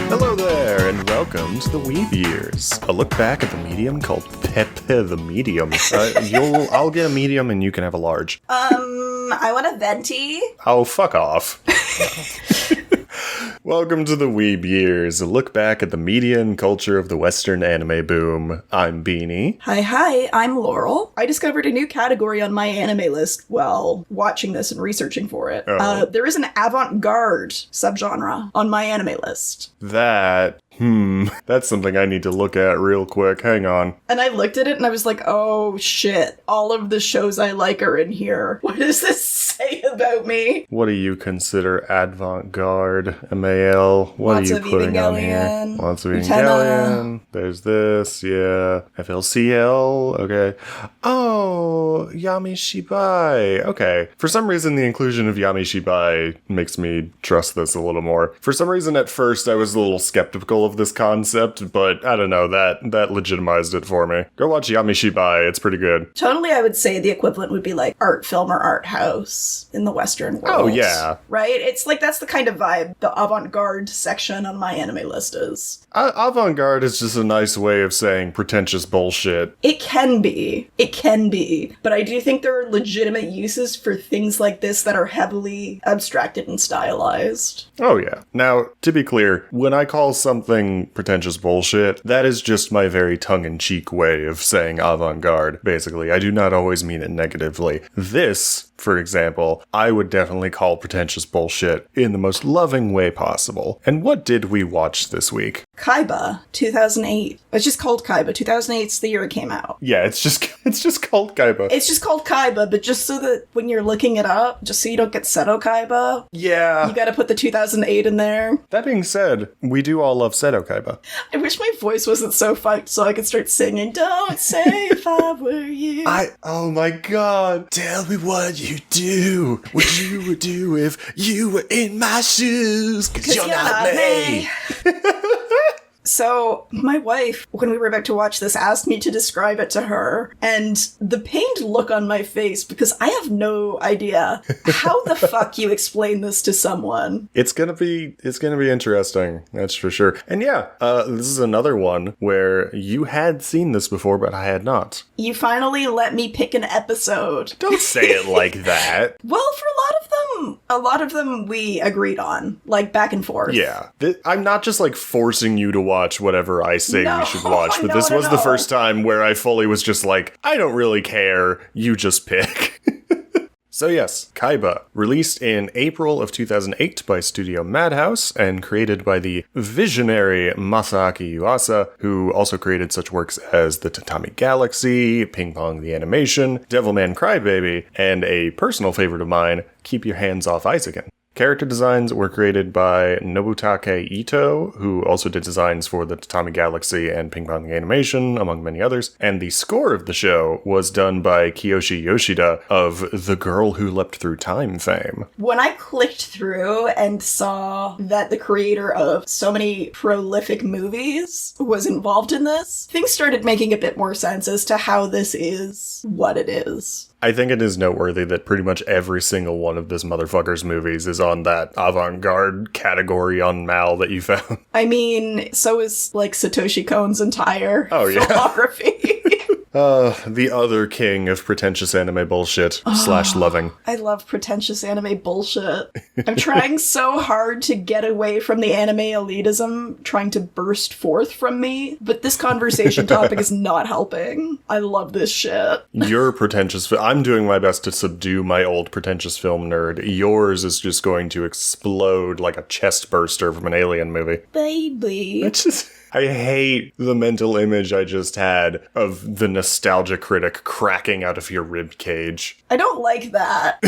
Hello there, and welcome to the Weeb Years, a look back at the medium called the Medium. I'll get a medium and you can have a large. I want a venti. Oh, fuck off. Welcome to the Weeb Years, a look back at the media and culture of the Western anime boom. I'm Beanie. Hi, I'm Laurel. I discovered a new category on my anime list while watching this and researching for it. Oh. There is an avant-garde subgenre on my anime list. That's something I need to look at real quick. Hang on. And I looked at it and I was like, oh shit, all of the shows I like are in here. What does this say about me? What do you consider avant-garde, MAL? What Lots are you of putting on here? Evangelion, Lots of Utena. Evangelion. There's this, yeah. FLCL, okay. Oh, Yami Shibai. Okay. For some reason, the inclusion of Yami Shibai makes me trust this a little more. For some reason, at first, I was a little skeptical of this concept, but I don't know, that legitimized it for me. Go watch Yami Shibai, it's pretty good. Totally, I would say the equivalent would be like art film or art house in the Western world. Oh, yeah. Right? It's like, that's the kind of vibe the avant-garde section on my anime list is. Avant-garde is just a nice way of saying pretentious bullshit. It can be. But I do think there are legitimate uses for things like this that are heavily abstracted and stylized. Oh, yeah. Now, to be clear, when I call something pretentious bullshit, that is just my very tongue-in-cheek way of saying avant-garde, basically. I do not always mean it negatively. This, for example, I would definitely call pretentious bullshit in the most loving way possible. And what did we watch this week? Kaiba, 2008. It's just called Kaiba. 2008's the year it came out. Yeah, it's just called Kaiba. It's just called Kaiba, but just so that when you're looking it up, just so you don't get Seto Kaiba, yeah. you gotta put the 2008 in there. That being said, we do all love Seto Kaiba. I wish my voice wasn't so fucked so I could start singing, don't say if I were you. Oh my god, tell me what you do, what you would do if you were in my shoes, 'cause you're not me. So, my wife, when we were about to watch this, asked me to describe it to her, and the pained look on my face, because I have no idea how the fuck you explain this to someone. It's gonna be interesting, that's for sure. And yeah, this is another one where you had seen this before, but I had not. You finally let me pick an episode. Don't say it like that. Well, for a lot of them we agreed on, like back and forth. Yeah. I'm not just like forcing you to watch whatever I say we should watch, but this was the first time where I fully was just like, I don't really care, you just pick. So yes, Kaiba, released in April of 2008 by Studio Madhouse and created by the visionary Masaaki Yuasa, who also created such works as The Tatami Galaxy, Ping Pong the Animation, Devilman Crybaby, and a personal favorite of mine, Keep Your Hands Off Isaacin. Character designs were created by Nobutake Ito, who also did designs for the Tatami Galaxy and Ping Pong the Animation, among many others. And the score of the show was done by Kiyoshi Yoshida of The Girl Who Leapt Through Time fame. When I clicked through and saw that the creator of so many prolific movies was involved in this, things started making a bit more sense as to how this is what it is. I think it is noteworthy that pretty much every single one of this motherfucker's movies is on that avant-garde category on Mal that you found. I mean, so is, like, Satoshi Kon's entire filmography. The other king of pretentious anime bullshit / loving. I love pretentious anime bullshit. I'm trying so hard to get away from the anime elitism trying to burst forth from me, but this conversation topic is not helping. I love this shit. Your pretentious... I'm doing my best to subdue my old pretentious film nerd. Yours is just going to explode like a chest burster from an alien movie. Baby. It's just... I hate the mental image I just had of the nostalgia critic cracking out of your rib cage. I don't like that.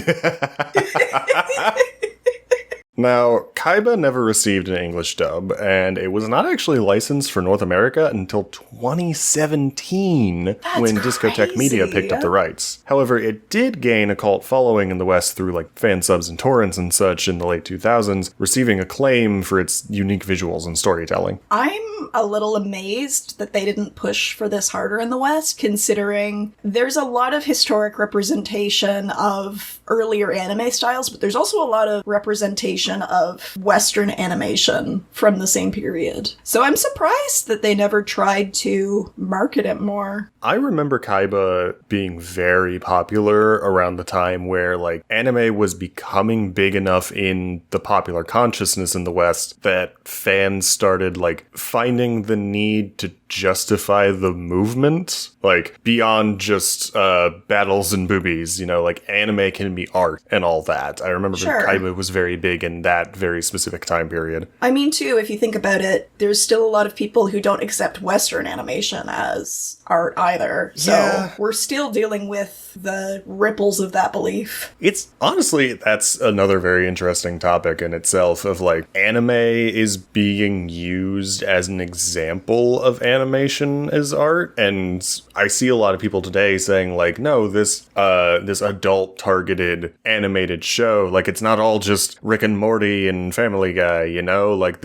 Now, Kaiba never received an English dub, and it was not actually licensed for North America until 2017 when Discotek Media picked up the rights. However, it did gain a cult following in the West through like fan subs and torrents and such in the late 2000s, receiving acclaim for its unique visuals and storytelling. I'm a little amazed that they didn't push for this harder in the West, considering there's a lot of historic representation of earlier anime styles, but there's also a lot of representation representation of Western animation from the same period. So I'm surprised that they never tried to market it more. I remember Kaiba being very popular around the time where, like, anime was becoming big enough in the popular consciousness in the West that fans started, like, finding the need to justify the movement, like, beyond just battles and boobies, you know, like, anime can be art and all that. I remember that Kaiba was very big in that very specific time period. I mean, too, if you think about it, there's still a lot of people who don't accept Western animation as art either. So we're still dealing with the ripples of that belief. It's honestly, that's another very interesting topic in itself of, like, anime is being used as an example of animation as art, and I see a lot of people today saying, like, no, this adult targeted animated show, like, it's not all just Rick and Morty and Family Guy, you know, like,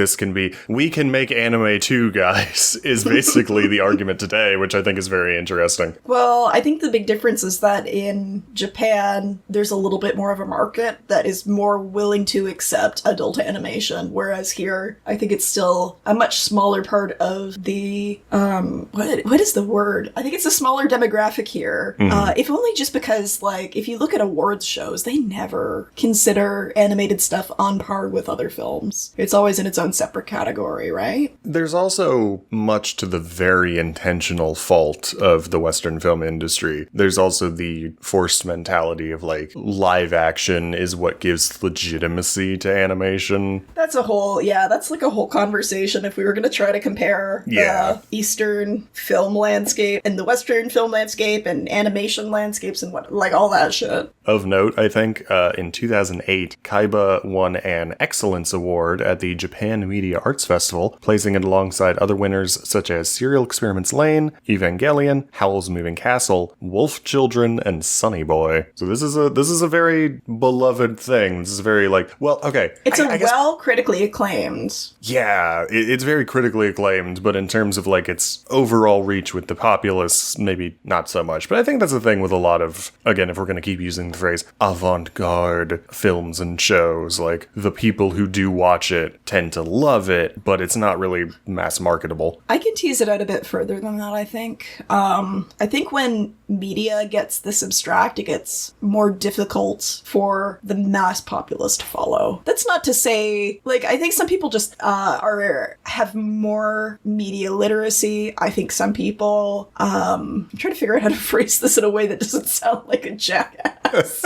we can make anime too, guys, is basically the argument today, which I think is very interesting. Well, I think the big difference is that in Japan, there's a little bit more of a market that is more willing to accept adult animation, whereas here, I think it's still a much smaller part of the, what is the word? I think it's a smaller demographic here. If only just because, like, if you look at awards shows, they never consider animated stuff on par with other films. It's always in its own separate category, right? There's also much to the very intentional fault of the Western film industry. There's also the forced mentality of, like, live action is what gives legitimacy to animation. That's like a whole conversation if we were going to try to compare the Eastern film landscape and the Western film landscape and animation landscapes and what, like, all that shit. Of note, I think, in 2008, Kaiba won an Excellence Award at the Japan Media Arts Festival, placing it alongside other winners such as Serial Experiments Lane, Evangelion, Howl's Moving Castle, Wolf Children, and Sunny Boy. So this is a very beloved thing. This is very, like, well, okay. It's well critically acclaimed. Yeah, it's very critically acclaimed, but in terms of, like, its overall reach with the populace, maybe not so much. But I think that's the thing with a lot of, again, if we're going to keep using the phrase, avant-garde films and shows, like, the people who do watch it tend to love it, but it's not really mass marketable. I can tease it out a bit further than that, I think. I think when media gets this abstract, it gets more difficult for the mass populace to follow. That's not to say, like, I think some people just have more media literacy. I think some people, I'm trying to figure out how to phrase this in a way that doesn't sound like a jackass.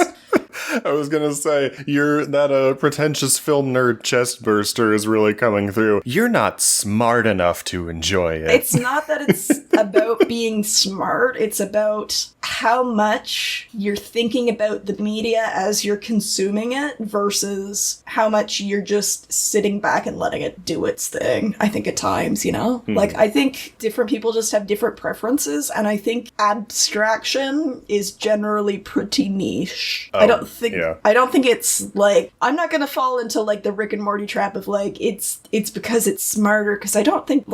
I was gonna say, that pretentious film nerd chest burster is really coming through. You're not smart enough to enjoy it. It's not that it's about being smart, it's about how much you're thinking about the media as you're consuming it versus how much you're just sitting back and letting it do its thing, I think, at times, you know? Like, I think different people just have different preferences, and I think abstraction is generally pretty niche. I don't think it's, like, I'm not gonna fall into, like, the Rick and Morty trap of, like, it's because it's smarter, because I don't think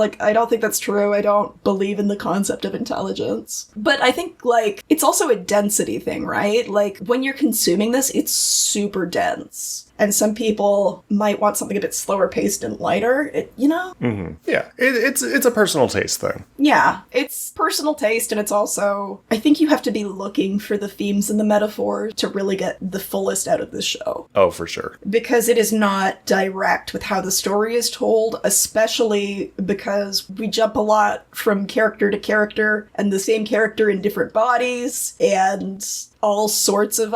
that's true. I don't believe in the concept of intelligence. But I think, like, it's also a density thing, right? Like, when you're consuming this, it's super dense. And some people might want something a bit slower paced and lighter, you know? Mm-hmm. Yeah, it's a personal taste thing. Yeah, it's personal taste, and it's also, I think you have to be looking for the themes and the metaphors to really get the fullest out of this show. Oh, for sure. Because it is not direct with how the story is told, especially because we jump a lot from character to character, and the same character in different bodies, and all sorts of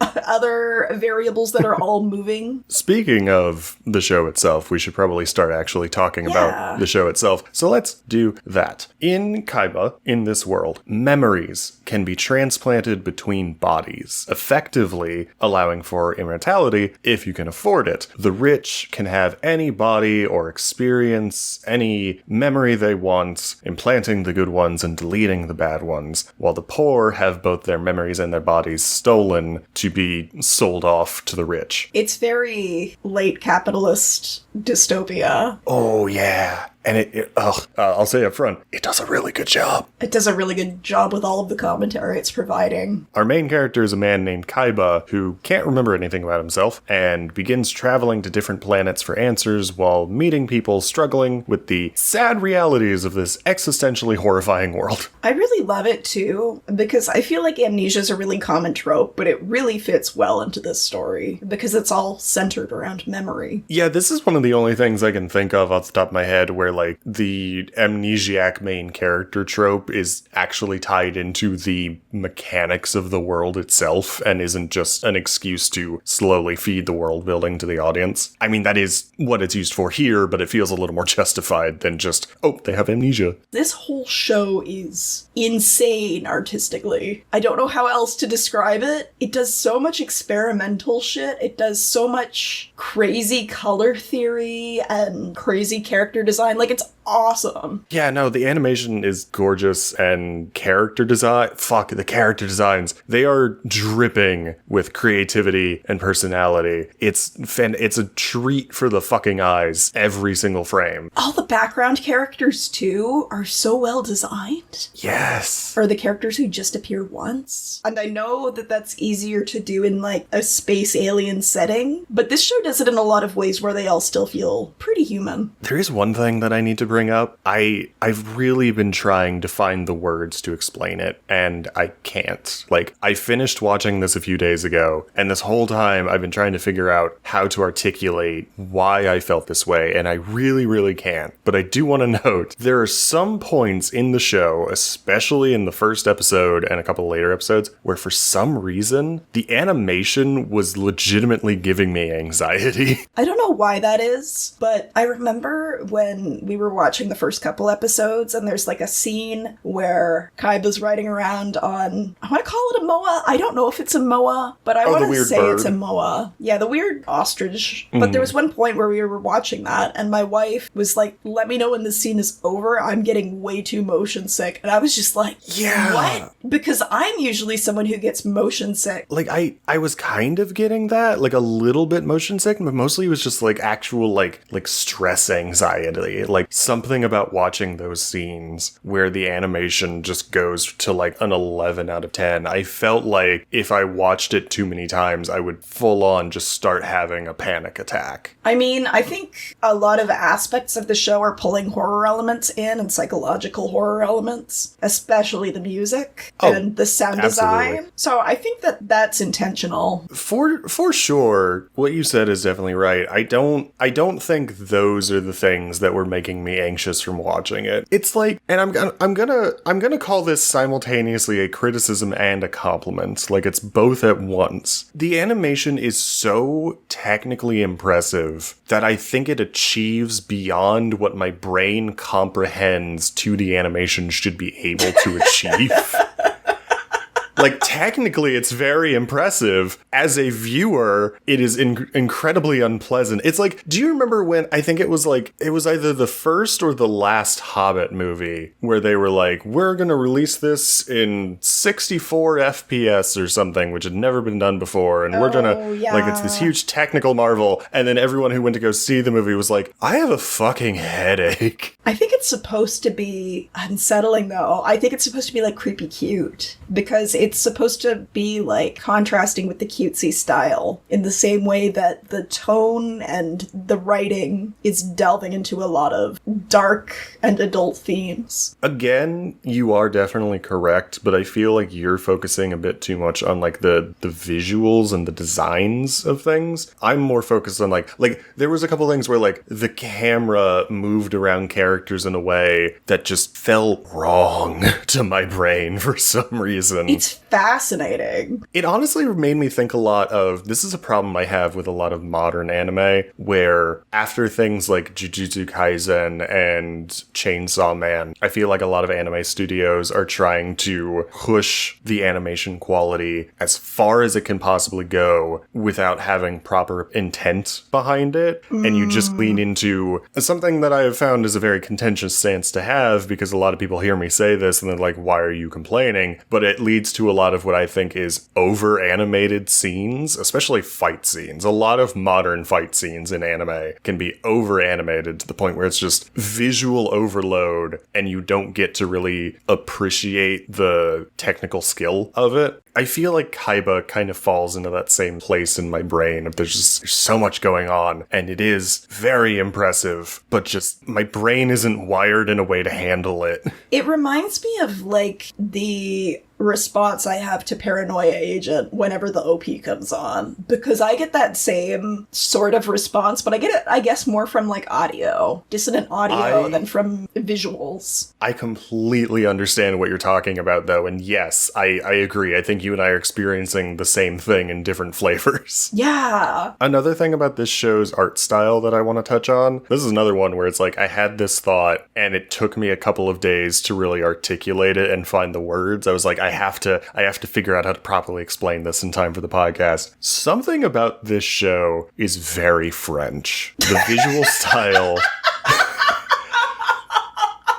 other variables that are all moving. Speaking of the show itself, we should probably start actually talking about the show itself. So let's do that. In Kaiba, in this world, memories can be transplanted between bodies, effectively allowing for immortality if you can afford it. The rich can have any body or experience any memory they want, implanting the good ones and deleting the bad ones, while the poor have both their memories and their bodies stolen to be sold off to the rich. It's very late capitalist dystopia. Oh, yeah. And I'll say up front, it does a really good job. It does a really good job with all of the commentary it's providing. Our main character is a man named Kaiba who can't remember anything about himself and begins traveling to different planets for answers while meeting people struggling with the sad realities of this existentially horrifying world. I really love it too, because I feel like amnesia is a really common trope, but it really fits well into this story because it's all centered around memory. Yeah, this is one of the only things I can think of off the top of my head where, like, the amnesiac main character trope is actually tied into the mechanics of the world itself and isn't just an excuse to slowly feed the world building to the audience. I mean, that is what it's used for here, but it feels a little more justified than just, oh, they have amnesia. This whole show is insane artistically. I don't know how else to describe it. It does so much experimental shit. It does so much crazy color theory and crazy character design. Like, it's awesome. Yeah, no, the animation is gorgeous, and the character designs, they are dripping with creativity and personality. It's a treat for the fucking eyes every single frame. All the background characters, too, are so well designed. Yes. Or the characters who just appear once. And I know that that's easier to do in, like, a space alien setting, but this show does it in a lot of ways where they all still feel pretty human. There is one thing that I need to bring up. I've really been trying to find the words to explain it, and I can't. Like, I finished watching this a few days ago, and this whole time I've been trying to figure out how to articulate why I felt this way, and I really, really can't. But I do want to note, there are some points in the show, especially in the first episode and a couple later episodes, where for some reason, the animation was legitimately giving me anxiety. I don't know why that is, but I remember when we were watching the first couple episodes, and there's like a scene where Kaiba's riding around on, I want to call it a moa. I don't know if it's a moa, but I want to say bird. It's a moa. Yeah, the weird ostrich. But there was one point where we were watching that, and my wife was like, let me know when this scene is over. I'm getting way too motion sick. And I was just like, yeah. What? Because I'm usually someone who gets motion sick. Like, I was kind of getting that, like a little bit motion sick, but mostly it was just like actual like stress anxiety. Like something about watching those scenes where the animation just goes to like an 11 out of 10. I felt like if I watched it too many times, I would full on just start having a panic attack. I mean, I think a lot of aspects of the show are pulling horror elements in and psychological horror elements, especially the music and the sound design. So I think that that's intentional. For sure. What you said is definitely right. I don't think those are the things that were making me anxious from watching it. It's like, and I'm gonna call this simultaneously a criticism and a compliment. Like, it's both at once. The animation is so technically impressive that I think it achieves beyond what my brain comprehends 2D animation should be able to achieve. Like, technically, it's very impressive. As a viewer, it is incredibly unpleasant. It's like, do you remember when, I think it was either the first or the last Hobbit movie, where they were like, we're gonna release this in 64 FPS or something, which had never been done before, and we're gonna, like, it's this huge technical marvel, and then everyone who went to go see the movie was like, I have a fucking headache. I think it's supposed to be unsettling, though. I think it's supposed to be, like, creepy cute, because it's supposed to be like contrasting with the cutesy style in the same way that the tone and the writing is delving into a lot of dark and adult themes. Again, you are definitely correct, but I feel like you're focusing a bit too much on like the visuals and the designs of things. I'm more focused on like there was a couple things where like the camera moved around characters in a way that just felt wrong to my brain for some reason. It's fascinating. It honestly made me think a lot of, this is a problem I have with a lot of modern anime, where after things like Jujutsu Kaisen and Chainsaw Man, I feel like a lot of anime studios are trying to push the animation quality as far as it can possibly go without having proper intent behind it. And you just lean into something that I have found is a very contentious stance to have, because a lot of people hear me say this and they're like, why are you complaining? But it leads to to a lot of what I think is over-animated scenes, especially fight scenes. A lot of modern fight scenes in anime can be over-animated to the point where it's just visual overload, and you don't get to really appreciate the technical skill of it. I feel like Kaiba kind of falls into that same place in my brain of there's so much going on, and it is very impressive, but just my brain isn't wired in a way to handle it. It reminds me of, like, the response I have to Paranoia Agent whenever the OP comes on, because I get that same sort of response, but I get it, I guess, more from, like, audio, dissonant audio than from visuals. I completely understand what you're talking about, though, and yes, I agree. I think you and I are experiencing the same thing in different flavors. Yeah. Another thing about this show's art style that I want to touch on, this is another one where it's like I had this thought and it took me a couple of days to really articulate it and find the words. I was like, I have to figure out how to properly explain this in time for the podcast. Something about this show is very French. The visual style...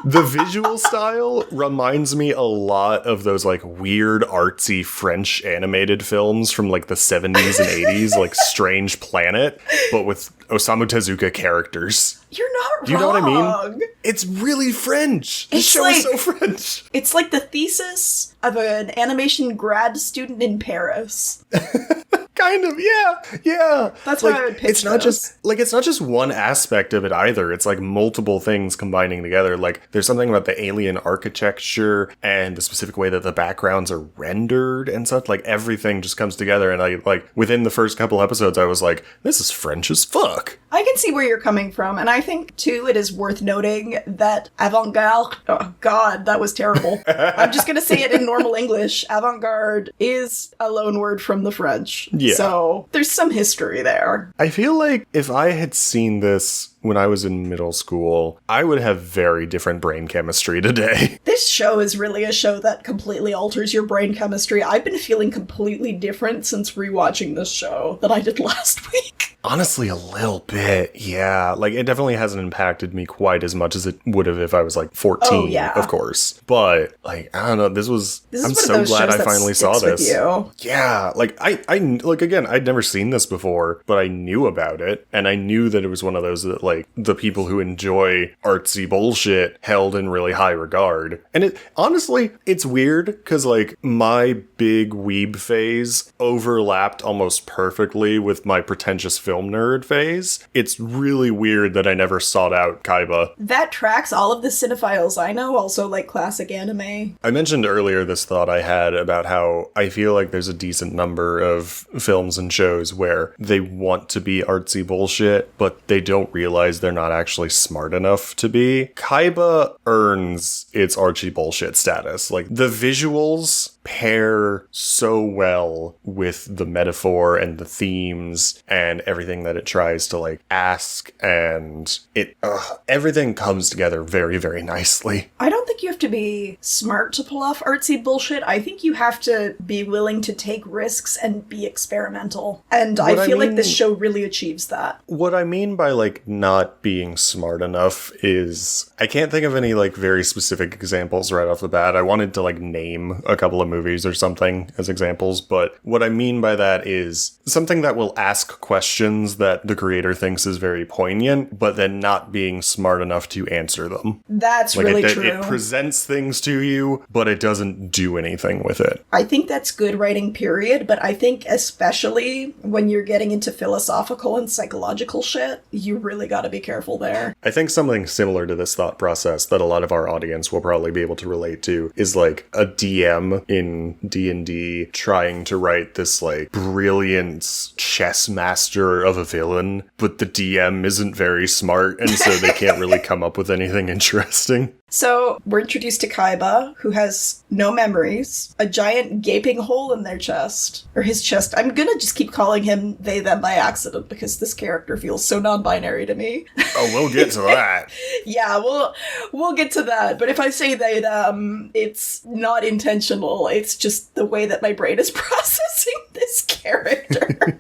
The visual style reminds me a lot of those, like, weird, artsy French animated films from, like, the 70s and 80s, like Strange Planet, but with Osamu Tezuka characters. You're not wrong. Do you know what I mean? It's really French. This show is so French. It's like the thesis of an animation grad student in Paris. Kind of, yeah. That's what I would pitch. It's not just one aspect of it either. It's like multiple things combining together. Like, there's something about the alien architecture and the specific way that the backgrounds are rendered and such. Like, everything just comes together. And within the first couple episodes, I was like, this is French as fuck. I can see where you're coming from. And I think, too, it is worth noting that avant-garde... Oh, God, that was terrible. I'm just going to say it in normal English. Avant-garde is a loan word from the French. Yeah. So there's some history there. I feel like if I had seen this when I was in middle school, I would have very different brain chemistry today. This show is really a show that completely alters your brain chemistry. I've been feeling completely different since rewatching this show than I did last week. Honestly, a little bit, yeah. Like, it definitely hasn't impacted me quite as much as it would have if I was, like, 14, oh, yeah. Of course. But, like, I don't know, I'm so glad I finally saw this. Yeah, like, again, I'd never seen this before, but I knew about it, and I knew that it was one of those that, like, the people who enjoy artsy bullshit held in really high regard. And honestly, it's weird, because, like, my big weeb phase overlapped almost perfectly with my pretentious film nerd phase. It's really weird that I never sought out Kaiba. That tracks. All of the cinephiles I know also like classic anime. I mentioned earlier this thought I had about how I feel like there's a decent number of films and shows where they want to be artsy bullshit, but they don't realize they're not actually smart enough to be. Kaiba earns its artsy bullshit status. Like, the visuals pair so well with the metaphor and the themes and everything that it tries to, like, ask, and everything comes together very, very nicely. I don't think you have to be smart to pull off artsy bullshit. I think you have to be willing to take risks and be experimental. And I feel like this show really achieves that. What I mean by, like, not being smart enough is, I can't think of any, like, very specific examples right off the bat. I wanted to, like, name a couple of movies or something as examples, but what I mean by that is something that will ask questions that the creator thinks is very poignant, but then not being smart enough to answer them. That's like, really true. It presents things to you, but it doesn't do anything with it. I think that's good writing, period, but I think especially when you're getting into philosophical and psychological shit, you really gotta be careful there. I think something similar to this thought process that a lot of our audience will probably be able to relate to is, like, a DM in D&D trying to write this, like, brilliant chess master of a villain, but the DM isn't very smart, and so they can't really come up with anything interesting. So, we're introduced to Kaiba, who has no memories, a giant gaping hole in their chest, or his chest. I'm gonna just keep calling him they, them by accident, because this character feels so non-binary to me. Oh, we'll get to that. Yeah, we'll get to that, but if I say they, them, it's not intentional, it's just the way that my brain is processing this character.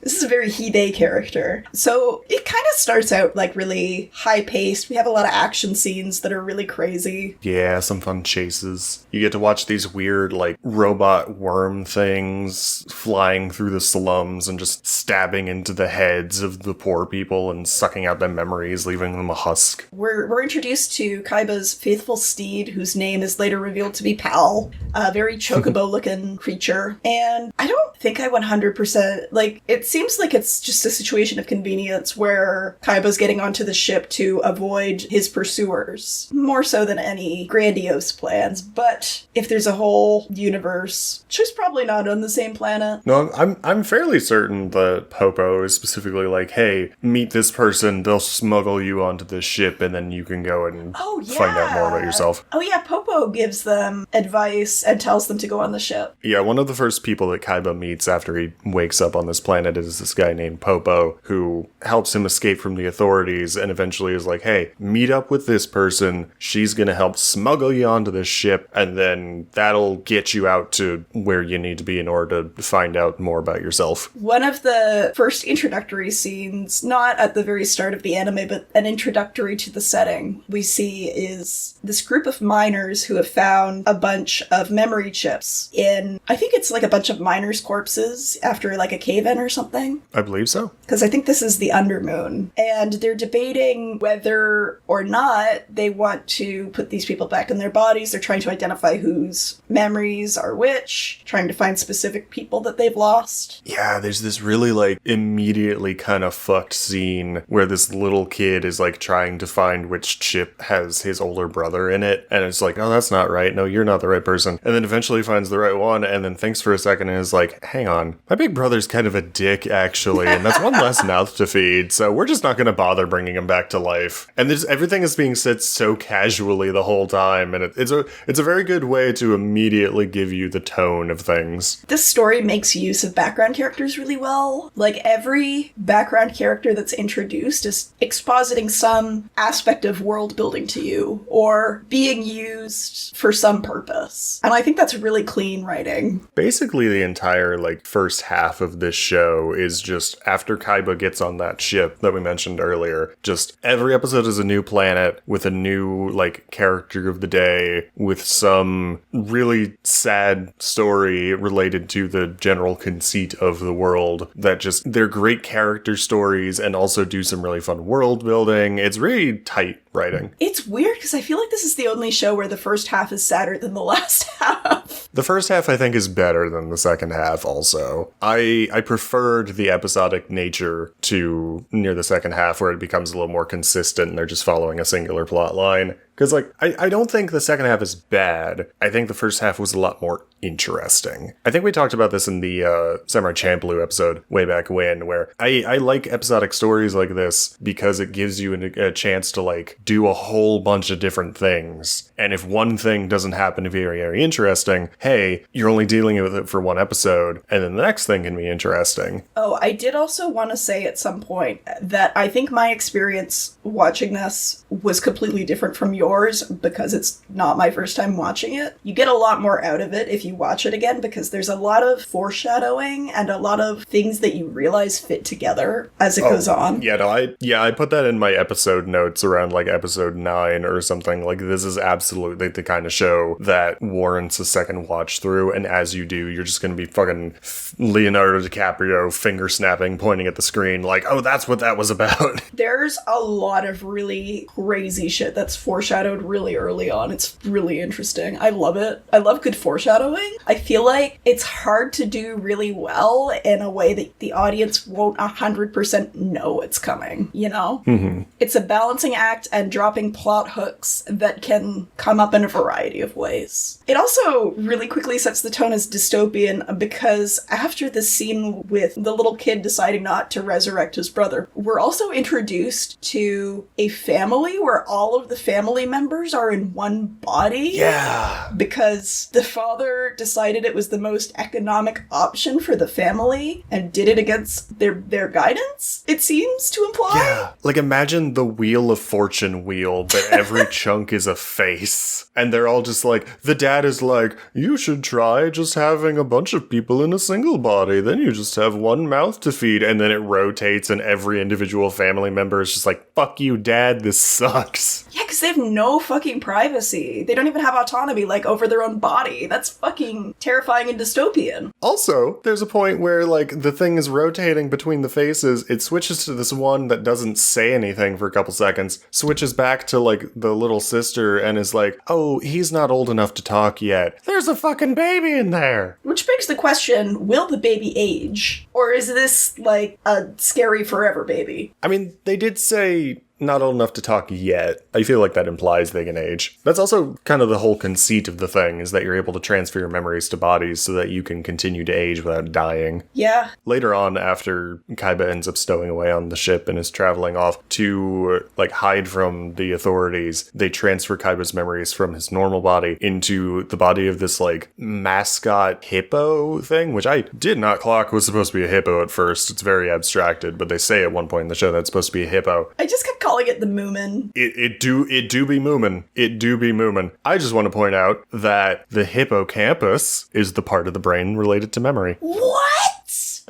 This is a very he-they character. So it kind of starts out like really high-paced. We have a lot of action scenes that are really crazy. Yeah, some fun chases. You get to watch these weird, like, robot worm things flying through the slums and just stabbing into the heads of the poor people and sucking out their memories, leaving them a husk. We're introduced to Kaiba's faithful steed, whose name is later revealed to be Pal, a very chocobo-looking creature. And I don't think I 100%, like, it seems like it's just a situation of convenience where Kaiba's getting onto the ship to avoid his pursuers, more so than any grandiose plans. But if there's a whole universe, she's probably not on the same planet. No, I'm fairly certain that Popo is specifically like, hey, meet this person, they'll smuggle you onto this ship, and then you can go and find out more about yourself. Oh yeah, Popo gives them advice and tells them to go on the ship. Yeah, one of the first people that Kaiba meets after he wakes up on this planet is this guy named Popo, who helps him escape from the authorities and eventually is like, hey, meet up with this person, she's gonna help smuggle you onto this ship, and then that'll get you out to where you need to be in order to find out more about yourself. One of the first introductory scenes, not at the very start of the anime, but an introductory to the setting we see is this group of miners who have found a bunch of memory chips in, I think it's like a bunch of miners' corpses after like a cave-in or something. I believe so. Because I think this is the Undermoon. And they're debating whether or not they want to put these people back in their bodies. They're trying to identify whose memories are which, trying to find specific people that they've lost. Yeah, there's this really, like, immediately kind of fucked scene where this little kid is, like, trying to find which chip has his older brother in it. And it's like, oh, that's not right. No, you're not the right person. And then eventually finds the right one and then thinks for a second and is like, hang on, my big brother's kind of a dick, actually. And that's one less mouth to feed. So we're just not going to bother bringing him back to life. And there's everything is being said so casually the whole time. And it's a very good way to immediately give you the tone of things. This story makes use of background characters really well. Like, every background character that's introduced is expositing some aspect of world building to you, or being used for some purpose. And I think that's really clean writing. Basically, the entire, like, first half of this show is just after Kaiba gets on that ship that we mentioned earlier, just every episode is a new planet with a new, like, character of the day with some really sad story related to the general conceit of the world that just, they're great character stories and also do some really fun world building. It's really tight writing. It's weird because I feel like this is the only show where the first half is sadder than the last half. The first half, I think, is better than the second half also. I preferred the episodic nature to near the second half where it becomes a little more consistent and they're just following a singular plot line. Because, like, I don't think the second half is bad. I think the first half was a lot more interesting. I think we talked about this in the Samurai Champloo episode way back when, where I like episodic stories like this because it gives you a chance to, like, do a whole bunch of different things. And if one thing doesn't happen to be very, very interesting, hey, you're only dealing with it for one episode, and then the next thing can be interesting. Oh, I did also want to say at some point that I think my experience watching this was completely different from yours because it's not my first time watching it. You get a lot more out of it if you watch it again because there's a lot of foreshadowing and a lot of things that you realize fit together as it goes on. Yeah, no, I put that in my episode notes around like episode 9 or something. Like, this is absolutely the kind of show that warrants a second watch through, and as you do, you're just gonna be fucking Leonardo DiCaprio finger snapping, pointing at the screen like, oh, that's what that was about. There's a lot of really crazy shit that's foreshadowed really early on. It's really interesting. I love it. I love good foreshadowing. I feel like it's hard to do really well in a way that the audience won't 100% know it's coming, you know? Mm-hmm. It's a balancing act and dropping plot hooks that can come up in a variety of ways. It also really quickly sets the tone as dystopian because after the scene with the little kid deciding not to resurrect his brother, we're also introduced to a family where all of the family members are in one body. Yeah. Because the father father decided it was the most economic option for the family and did it against their guidance, it seems to imply. Yeah, like imagine the Wheel of Fortune wheel, but every chunk is a face. And they're all just like, the dad is like, you should try just having a bunch of people in a single body. Then you just have one mouth to feed. And then it rotates and every individual family member is just like, fuck you, dad, this sucks. Yeah, because they have no fucking privacy. They don't even have autonomy, like, over their own body. That's fucking terrifying and dystopian. Also, there's a point where, like, the thing is rotating between the faces. It switches to this one that doesn't say anything for a couple seconds, switches back to, like, the little sister and is like, oh, he's not old enough to talk yet. There's a fucking baby in there. Which begs the question, will the baby age? Or is this, like, a scary forever baby? I mean, they did say not old enough to talk yet. I feel like that implies they can age. That's also kind of the whole conceit of the thing, is that you're able to transfer your memories to bodies so that you can continue to age without dying. Yeah. Later on, after Kaiba ends up stowing away on the ship and is traveling off to, like, hide from the authorities, they transfer Kaiba's memories from his normal body into the body of this, like, mascot hippo thing, which I did not clock was supposed to be a hippo at first. It's very abstracted, but they say at one point in the show that it's supposed to be a hippo. I just kept calling it the Moomin. It do be Moomin. It do be Moomin. I just want to point out that the hippocampus is the part of the brain related to memory. What?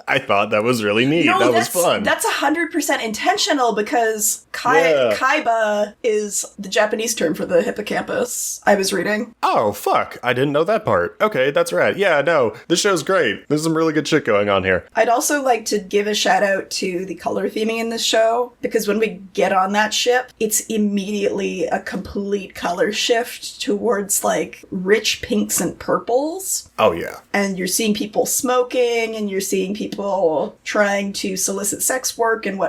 I thought that was really neat. No, that was fun. That's 100% intentional because Kaiba is the Japanese term for the hippocampus, I was reading. Oh, fuck. I didn't know that part. Okay, that's right. Yeah, no, this show's great. There's some really good shit going on here. I'd also like to give a shout out to the color theming in this show, because when we get on that ship, it's immediately a complete color shift towards, like, rich pinks and purples. Oh, yeah. And you're seeing people smoking, and you're seeing people trying to solicit sex work and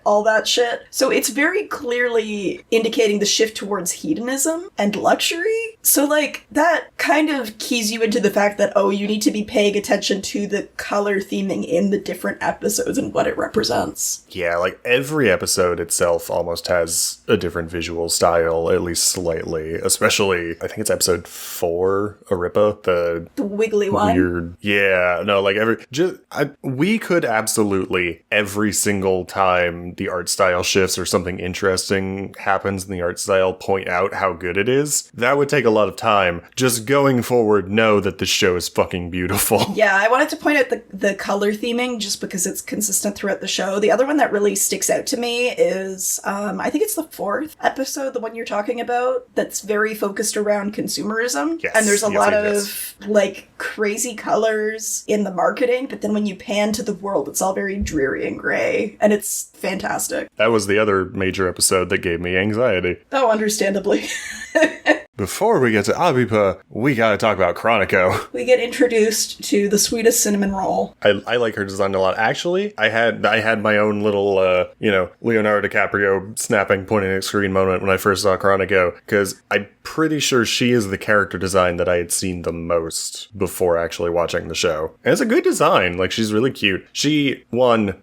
all that shit. So it's very clearly indicating the shift towards hedonism and luxury. So, like, that kind of keys you into the fact that, oh, you need to be paying attention to the color theming in the different episodes and what it represents. Yeah, like, every episode itself almost has a different visual style, at least slightly. Especially, I think it's episode 4, Aripa, the wiggly one. Weird. Yeah, no, like, we could absolutely, every single time the art style shifts or something interesting happens in the art style, point out how good it is. That would take a lot of time. Just going forward, know that this show is fucking beautiful. Yeah, I wanted to point out the color theming just because it's consistent throughout the show. The other one that really sticks out to me is, I think it's the 4th episode, the one you're talking about, that's very focused around consumerism. Yes, and there's a lot yes. of, like, crazy colors in the marketing, but then when you pan to the world, it's all very dreary and gray, and it's fantastic. That was the other major episode that gave me anxiety. Oh, understandably. Before we get to Abipa, we gotta talk about Chronico. We get introduced to the sweetest cinnamon roll. I like her design a lot. Actually, I had my own little, Leonardo DiCaprio snapping, pointing at screen moment when I first saw Chronico, because I'm pretty sure she is the character design that I had seen the most before actually watching the show. And it's a good design. Like, she's really cute.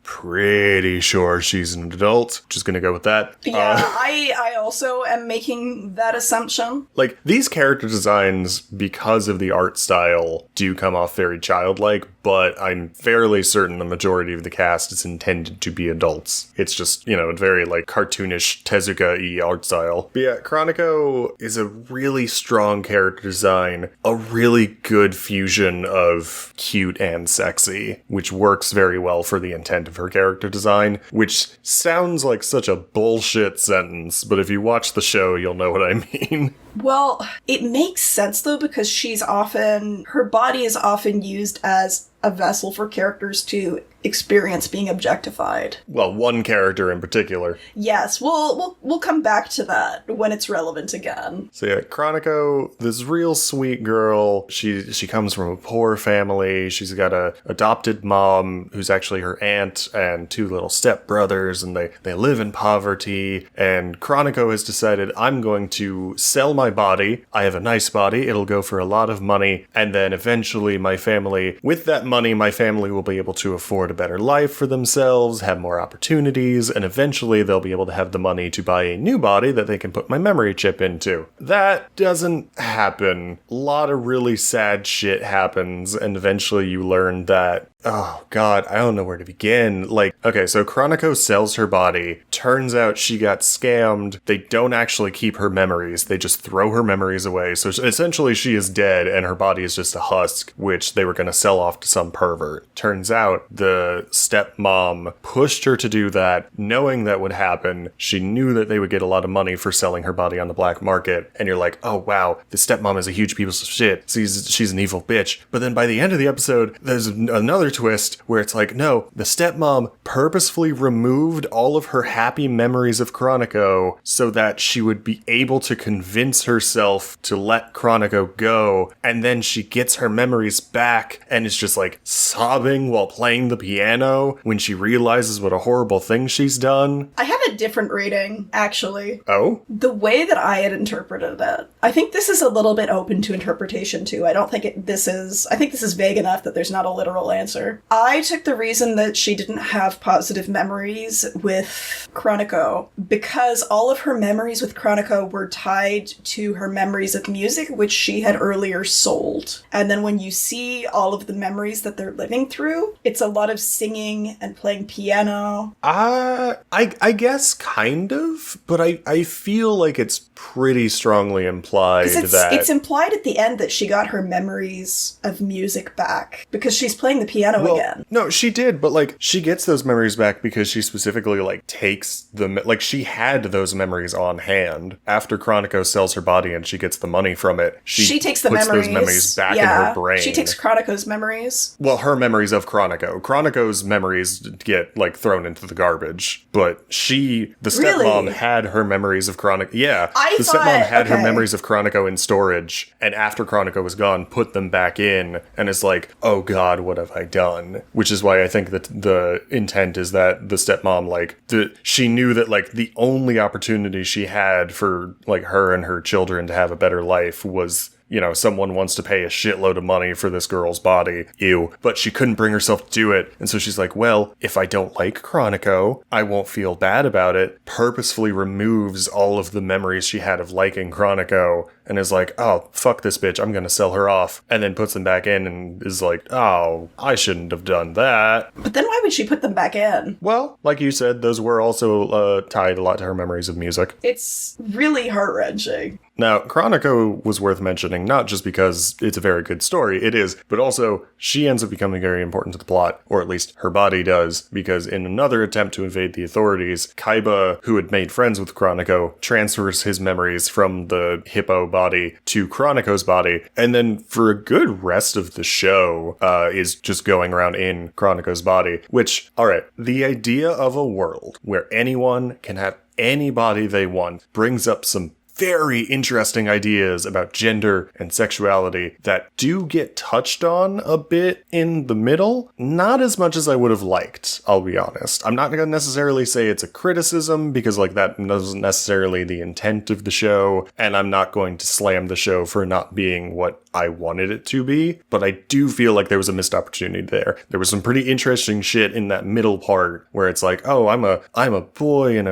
Pretty sure she's an adult. Just gonna go with that. Yeah, I also am making that assumption. Like, these character designs, because of the art style, do come off very childlike, but I'm fairly certain the majority of the cast is intended to be adults. It's just, a very, like, cartoonish Tezuka-y art style. But yeah, Chronico is a really strong character design, a really good fusion of cute and sexy, which works very well for the intent of her character design, which sounds like such a bullshit sentence, but if you watch the show, you'll know what I mean. Well, it makes sense, though, because her body is often used as a vessel for characters to experience being objectified. Well, one character in particular. Yes, we'll come back to that when it's relevant again. So yeah, Chronico, this real sweet girl. She comes from a poor family. She's got a adopted mom who's actually her aunt and 2 little stepbrothers, and they live in poverty. And Chronico has decided, I'm going to sell my body. I have a nice body. It'll go for a lot of money. And then eventually with that money, my family will be able to afford a a better life for themselves, have more opportunities, and eventually they'll be able to have the money to buy a new body that they can put my memory chip into. That doesn't happen. A lot of really sad shit happens, and eventually you learn that, oh god, I don't know where to begin. Like, okay, so Chroniko sells her body. Turns out she got scammed. They don't actually keep her memories. They just throw her memories away. So essentially she is dead and her body is just a husk, which they were going to sell off to some pervert. Turns out the stepmom pushed her to do that, knowing that would happen. She knew that they would get a lot of money for selling her body on the black market. And you're like, oh wow, the stepmom is a huge piece of shit. She's an evil bitch. But then by the end of the episode, there's another twist where it's like, no, the stepmom purposefully removed all of her happy memories of Chroniko so that she would be able to convince herself to let Chroniko go, and then she gets her memories back and is just like sobbing while playing the piano when she realizes what a horrible thing she's done. I have a different reading, actually. Oh? The way that I had interpreted it, I think this is a little bit open to interpretation too. I think this is vague enough that there's not a literal answer. I took the reason that she didn't have positive memories with Chroniko because all of her memories with Chroniko were tied to her memories of music, which she had earlier sold. And then when you see all of the memories that they're living through, it's a lot of singing and playing piano. I guess kind of, but I feel like it's pretty strongly implied that... It's implied at the end that she got her memories of music back because she's playing the piano again. No, she did, but like she gets those memories back because she specifically like takes them, like she had those memories on hand after Chroniko sells her body and she gets the money from it. She takes the puts those memories back in her brain. She takes Chroniko's memories. Well, her memories of Chroniko. Chroniko's memories get like thrown into the garbage, but the stepmom had her memories of Chroniko. Yeah, the stepmom had her memories of Chroniko in storage, and after Chroniko was gone, put them back in, and is like, oh god, what have I done? Which is why I think that the intent is that the stepmom, like, she knew that, like, the only opportunity she had for, like, her and her children to have a better life was, you know, someone wants to pay a shitload of money for this girl's body. Ew. But she couldn't bring herself to do it. And so she's like, well, if I don't like Chroniko, I won't feel bad about it. Purposefully removes all of the memories she had of liking Chroniko and is like, oh, fuck this bitch, I'm gonna sell her off. And then puts them back in and is like, oh, I shouldn't have done that. But then why would she put them back in? Well, like you said, those were also tied a lot to her memories of music. It's really heart-wrenching. Now, Chroniko was worth mentioning, not just because it's a very good story, it is, but also she ends up becoming very important to the plot, or at least her body does, because in another attempt to evade the authorities, Kaiba, who had made friends with Chroniko, transfers his memories from the hippo body to Chroniko's body, and then for a good rest of the show, is just going around in Chroniko's body, which, alright, the idea of a world where anyone can have any body they want brings up some very interesting ideas about gender and sexuality that do get touched on a bit in the middle. Not as much as I would have liked, I'll be honest. I'm not going to necessarily say it's a criticism because like that wasn't necessarily the intent of the show, and I'm not going to slam the show for not being what I wanted it to be, but I do feel like there was a missed opportunity there. There was some pretty interesting shit in that middle part where it's like, oh, I'm a boy in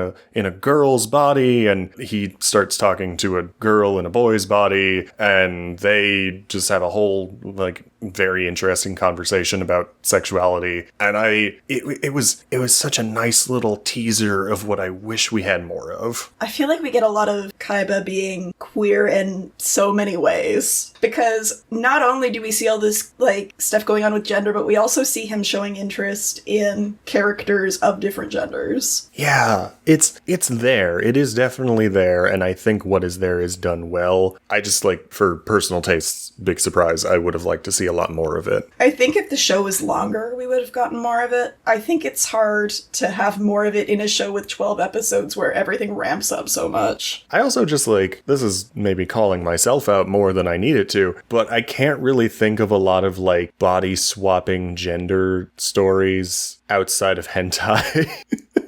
a girl's body, and he starts talking to a girl in a boy's body, and they just have a whole like very interesting conversation about sexuality, and it was such a nice little teaser of what I wish we had more of. I feel like we get a lot of Kaiba being queer in so many ways, because not only do we see all this like stuff going on with gender, but we also see him showing interest in characters of different genders. Yeah, it's there. It is definitely there, and I think what is there is done well. I just like, for personal tastes, big surprise, I would have liked to see a lot more of it. I think if the show was longer, we would have gotten more of it. I think it's hard to have more of it in a show with 12 episodes where everything ramps up so much. I also just like, this is maybe calling myself out more than I need it to, but I can't really think of a lot of like body swapping gender stories outside of hentai.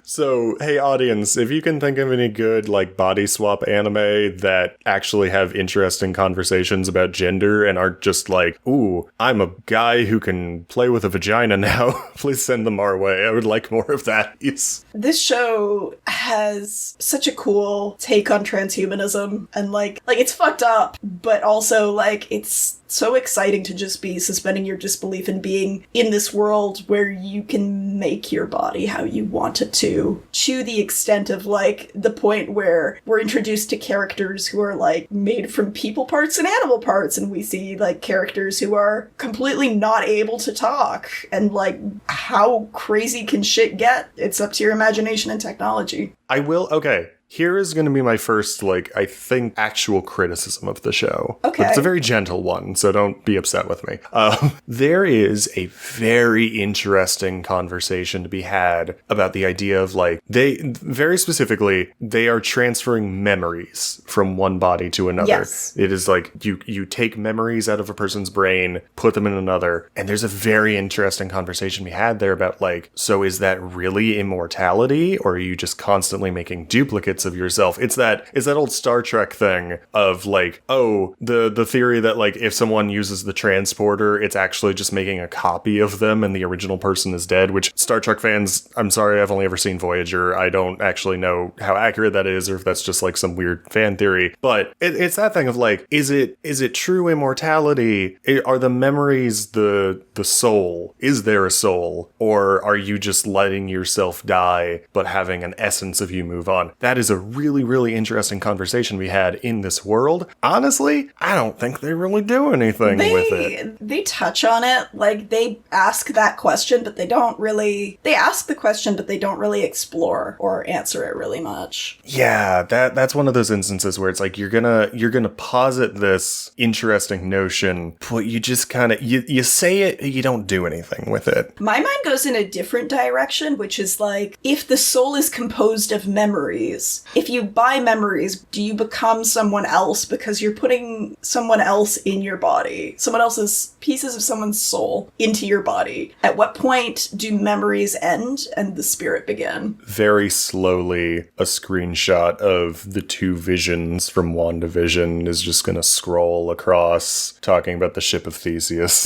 So, hey audience, if you can think of any good, like, body swap anime that actually have interesting conversations about gender and aren't just like, ooh, I'm a guy who can play with a vagina now, please send them our way. I would like more of that. Yes. This show has such a cool take on transhumanism, and like it's fucked up, but also like it's so exciting to just be suspending your disbelief and being in this world where you can make your body how you want it to the extent of like the point where we're introduced to characters who are like made from people parts and animal parts, and we see like characters who are completely not able to talk, and like how crazy can shit get? It's up to your imagination and technology. Okay. Here is going to be my first, like, I think, actual criticism of the show. Okay. But it's a very gentle one, so don't be upset with me. There is a very interesting conversation to be had about the idea of, like, very specifically, they are transferring memories from one body to another. Yes. It is like, you take memories out of a person's brain, put them in another, and there's a very interesting conversation to be had there about, like, so is that really immortality, or are you just constantly making duplicates of yourself? It's that old Star Trek thing of like, oh, the theory that like if someone uses the transporter, it's actually just making a copy of them and the original person is dead, which Star Trek fans, I'm sorry, I've only ever seen Voyager. I don't actually know how accurate that is or if that's just like some weird fan theory. But it's that thing of like, is it true immortality? Are the memories the soul? Is there a soul? Or are you just letting yourself die but having an essence of you move on? That is a really, really interesting conversation we had in this world. Honestly, I don't think they really do anything with it. They touch on it, like they ask that question, but they don't really. They ask the question, but they don't really explore or answer it really much. Yeah, that's one of those instances where it's like you're gonna posit this interesting notion, but you just kind of you say it, you don't do anything with it. My mind goes in a different direction, which is like if the soul is composed of memories. If you buy memories, do you become someone else because you're putting someone else in your body? Someone else's pieces of someone's soul into your body. At what point do memories end and the spirit begin? Very slowly, a screenshot of the two visions from WandaVision is just gonna scroll across talking about the ship of Theseus.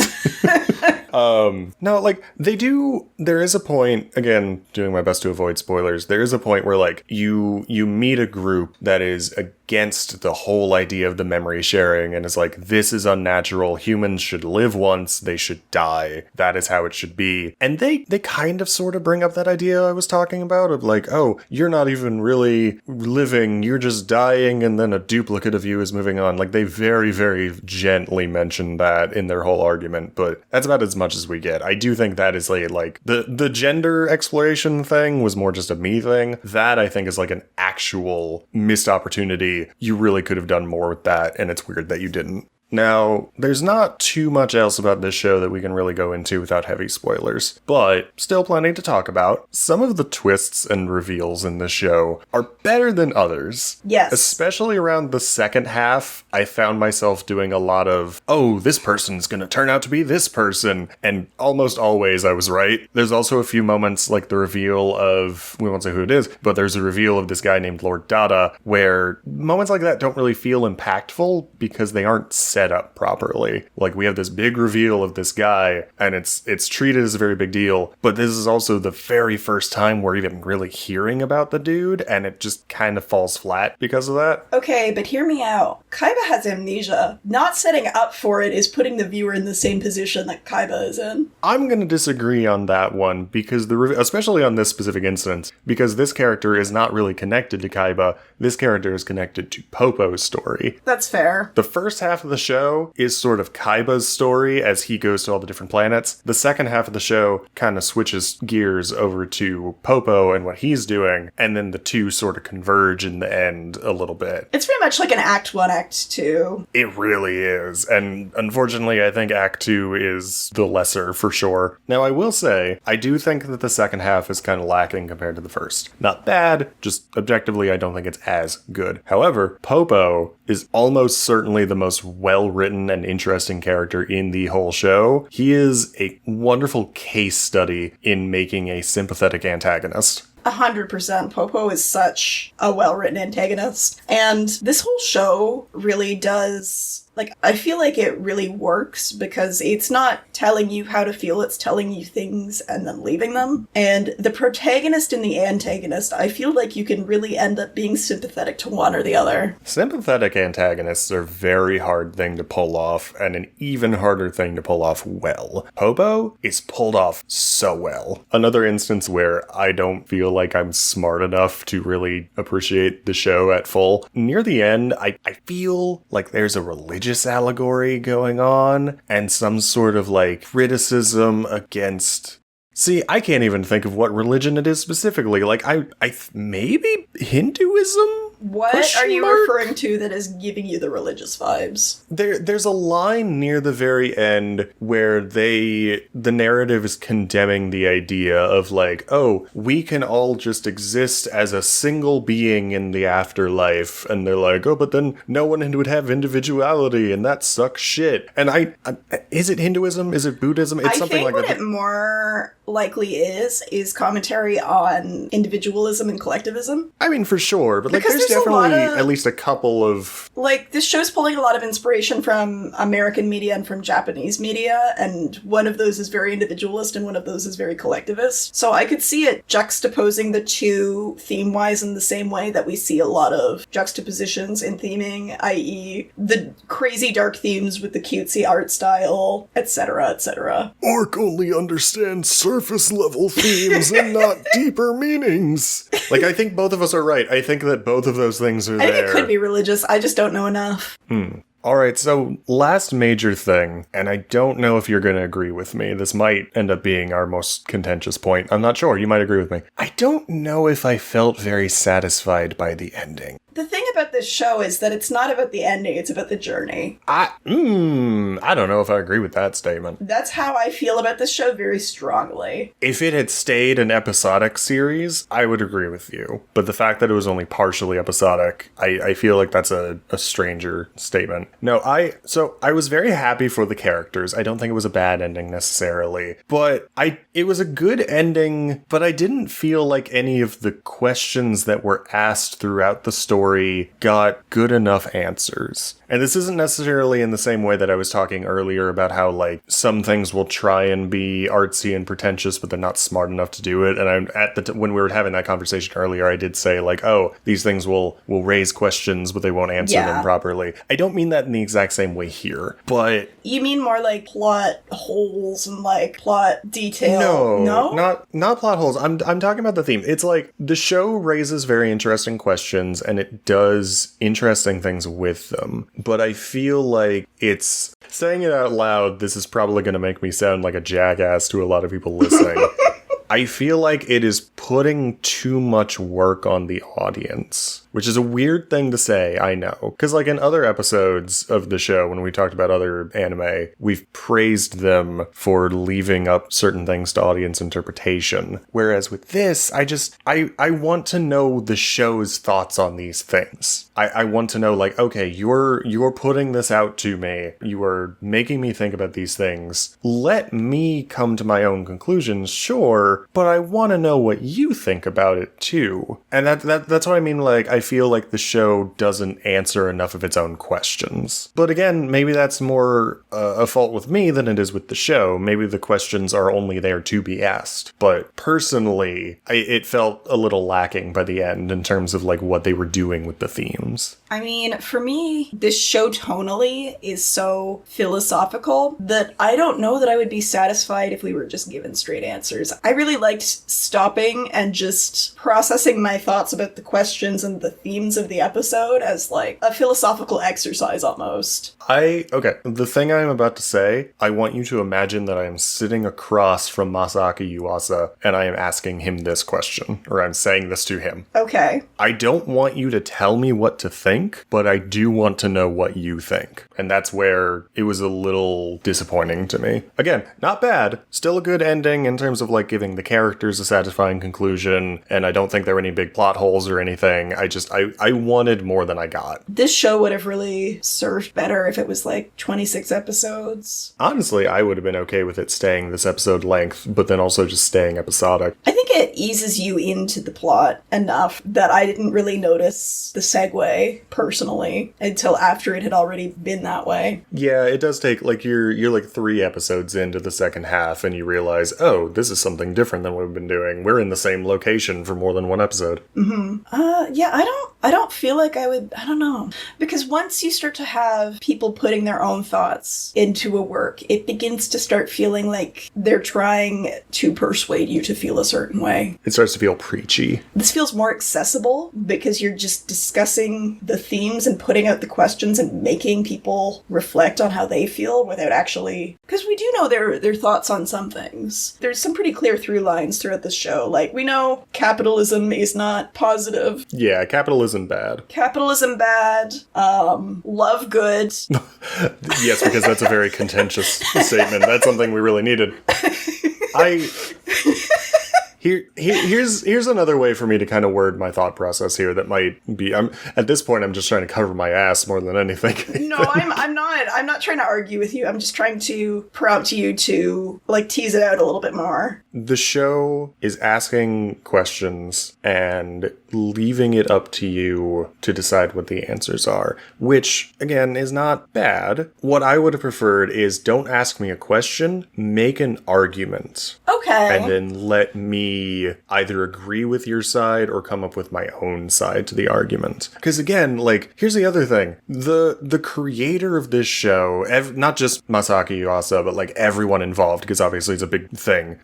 No, like, there is a point, again, doing my best to avoid spoilers, there is a point where, like, you meet a group that is against the whole idea of the memory sharing, and is like, this is unnatural, humans should live once, they should die, that is how it should be. And they kind of sort of bring up that idea I was talking about, of like, oh, you're not even really living, you're just dying, and then a duplicate of you is moving on. Like, they very, very gently mention that in their whole argument, but that's about as much as we get. I do think that is like the gender exploration thing was more just a me thing. That I think is like an actual missed opportunity. You really could have done more with that, and it's weird that you didn't. Now, there's not too much else about this show that we can really go into without heavy spoilers, but still plenty to talk about. Some of the twists and reveals in this show are better than others. Yes. Especially around the second half, I found myself doing a lot of, oh, this person's gonna turn out to be this person, and almost always I was right. There's also a few moments like the reveal of, we won't say who it is, but there's a reveal of this guy named Lord Dada, where moments like that don't really feel impactful because they aren't set up properly. Like, we have this big reveal of this guy, and it's treated as a very big deal, but this is also the very first time we're even really hearing about the dude, and it just kind of falls flat because of that. Okay, but hear me out. Kaiba has amnesia. Not setting up for it is putting the viewer in the same position that Kaiba is in. I'm gonna disagree on that one, because especially on this specific instance, because this character is not really connected to Kaiba. This character is connected to Popo's story. That's fair. The first half of the show is sort of Kaiba's story as he goes to all the different planets. The second half of the show kind of switches gears over to Popo and what he's doing, and then the two sort of converge in the end a little bit. It's pretty much like an Act 1, Act 2. It really is, and unfortunately I think Act 2 is the lesser for sure. Now I will say, I do think that the second half is kind of lacking compared to the first. Not bad, just objectively I don't think it's as good. However, Popo is almost certainly the most well-written and interesting character in the whole show. He is a wonderful case study in making a sympathetic antagonist. 100%. Popo is such a well-written antagonist. And this whole show really does... Like, I feel like it really works because it's not telling you how to feel, it's telling you things and then leaving them. And the protagonist and the antagonist, I feel like you can really end up being sympathetic to one or the other. Sympathetic antagonists are a very hard thing to pull off, and an even harder thing to pull off well. Popo is pulled off so well. Another instance where I don't feel like I'm smart enough to really appreciate the show at full. Near the end, I feel like there's a religious allegory going on and some sort of like criticism against... See, I can't even think of what religion it is specifically. Like, maybe Hinduism? What are you referring to that is giving you the religious vibes? There's a line near the very end where the narrative is condemning the idea of like, oh, we can all just exist as a single being in the afterlife. And they're like, oh, but then no one would have individuality and that sucks shit. And is it Hinduism? Is it Buddhism? It's something like that. I think what it more likely is commentary on individualism and collectivism. I mean, for sure, but like there's definitely at least a couple of... Like, this show's pulling a lot of inspiration from American media and from Japanese media, and one of those is very individualist and one of those is very collectivist. So I could see it juxtaposing the two theme-wise in the same way that we see a lot of juxtapositions in theming, i.e. the crazy dark themes with the cutesy art style, etc., etc. Orc only understands surface-level themes and not deeper meanings. Like, I think both of us are right. I think that both of those things are there. I think it could be religious. I just don't know enough. Alright, so last major thing, and I don't know if you're going to agree with me. This might end up being our most contentious point. I'm not sure. You might agree with me. I don't know if I felt very satisfied by the ending. The thing about this show is that it's not about the ending, it's about the journey. I don't know if I agree with that statement. That's how I feel about this show very strongly. If it had stayed an episodic series, I would agree with you. But the fact that it was only partially episodic, I feel like that's a stranger statement. No, I was very happy for the characters. I don't think it was a bad ending necessarily. But it was a good ending, but I didn't feel like any of the questions that were asked throughout the story got good enough answers. And this isn't necessarily in the same way that I was talking earlier about how, like, some things will try and be artsy and pretentious, but they're not smart enough to do it. And when we were having that conversation earlier, I did say, like, oh, these things will raise questions, but they won't answer them properly. I don't mean that in the exact same way here, but... You mean more like plot holes and, like, plot detail? No? Not plot holes. I'm talking about the theme. It's like, the show raises very interesting questions, and it does interesting things with them. But I feel like it's... Saying it out loud, this is probably going to make me sound like a jackass to a lot of people listening. I feel like it is putting too much work on the audience, which is a weird thing to say, I know. Because, like, in other episodes of the show, when we talked about other anime, we've praised them for leaving up certain things to audience interpretation. Whereas with this, I want to know the show's thoughts on these things. I want to know, like, okay, you're putting this out to me. You are making me think about these things. Let me come to my own conclusions, sure, but I want to know what you think about it too. And that's what I mean, like, I feel like the show doesn't answer enough of its own questions. But again, maybe that's more a fault with me than it is with the show. Maybe the questions are only there to be asked. But personally, it felt a little lacking by the end in terms of, like, what they were doing with the themes. I mean, for me, this show tonally is so philosophical that I don't know that I would be satisfied if we were just given straight answers. I really liked stopping and just processing my thoughts about the questions and the themes of the episode as, like, a philosophical exercise almost. Okay, the thing I'm about to say, I want you to imagine that I am sitting across from Masaaki Yuasa and I am asking him this question, or I'm saying this to him. Okay. I don't want you to tell me what to think, but I do want to know what you think. And that's where it was a little disappointing to me. Again, not bad. Still a good ending in terms of, like, giving the characters a satisfying conclusion, and I don't think there were any big plot holes or anything. I wanted more than I got. This show would have really served better if it was like 26 episodes. Honestly, I would have been okay with it staying this episode length, but then also just staying episodic. I think it eases you into the plot enough that I didn't really notice the segue, personally, until after it had already been that way. Yeah, it does take, like, you're like 3 episodes into the second half, and you realize, oh, this is something different than what we've been doing. We're in the same location for more than one episode. Yeah, I don't feel like I don't know. Because once you start to have people putting their own thoughts into a work, it begins to start feeling like they're trying to persuade you to feel a certain way. It starts to feel preachy. This feels more accessible because you're just discussing the themes and putting out the questions and making people reflect on how they feel without actually... Because we do know their thoughts on some things. There's some pretty clear through lines throughout this show. Like, we know capitalism is not positive. Yeah, capitalism bad. Capitalism bad. Love good. Yes, because that's a very contentious statement. That's something we really needed. Here's another way for me to kind of word my thought process here that might be... at this point, I'm just trying to cover my ass more than anything. No, I'm not trying to argue with you. I'm just trying to prompt you to, like, tease it out a little bit more. The show is asking questions and leaving it up to you to decide what the answers are, which, again, is not bad. What I would have preferred is don't ask me a question, make an argument. Okay. And then let me either agree with your side or come up with my own side to the argument. Because again, like, here's the other thing. The creator of this show, not just Masaaki Yuasa, but like everyone involved, because obviously it's a big thing.